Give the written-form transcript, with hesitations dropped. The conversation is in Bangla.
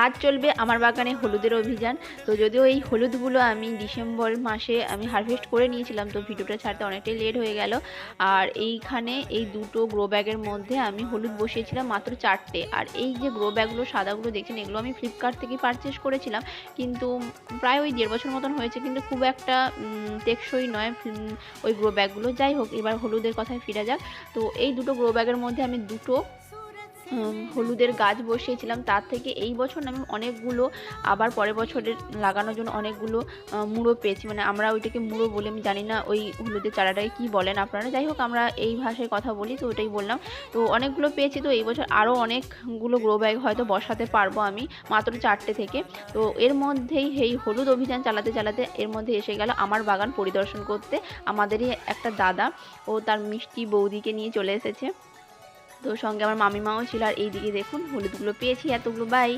আজ চলবে আমার বাগানে হলুদের অভিযান। তো যদিও এই হলুদগুলো আমি ডিসেম্বর মাসে আমি হারভেস্ট করে নিয়েছিলাম, তো ভিডিওটা ছাড়তে অনেকটাই লেট হয়ে গেল। আর এইখানে এই দুটো গ্রো ব্যাগের মধ্যে আমি হলুদ বসিয়েছিলাম মাত্র 4টে। আর এই যে গ্রো ব্যাগগুলো সাদাগুলো দেখছেন, এগুলো আমি ফ্লিপকার্ট থেকে পারচেস করেছিলাম, কিন্তু প্রায় ওই 1.5 বছর মতন হয়েছে, কিন্তু খুব একটা টেকসই নয় ওই গ্রো ব্যাগগুলো। যাই হোক, এবার হলুদের কথায় ফিরে যাক। তো এই দুটো গ্রো ব্যাগের মধ্যে আমি দুটো হলুদের গাছ বসিয়েছিলাম। তার থেকে এই বছর আমি অনেকগুলো আবার পরের বছরের লাগানোর জন্য অনেকগুলো মুড়ো পেয়েছি। মানে আমরা ওইটাকে মুড়ো বলি, আমি জানি না ওই হলুদের চারাটাকে কী বলেন আপনারা। যাই হোক, আমরা এই ভাষায় কথা বলি, তো ওটাই বললাম। তো অনেকগুলো পেয়েছি, তো এই বছর আরও অনেকগুলো গ্রো ব্যাগ হয়তো বসাতে পারবো আমি, মাত্র 4টে থেকে। তো এর মধ্যেই এই হলুদ অভিযান চালাতে চালাতে এর মধ্যে এসে গেল আমার বাগান পরিদর্শন করতে আমাদেরই একটা দাদা, ও তার মিষ্টি বৌদিকে নিয়ে চলে এসেছে। তো সঙ্গে আমার মামিমাও ছিল। আর এইদিকে দেখুন হলুদগুলো পেয়েছি এতগুলো, বাই।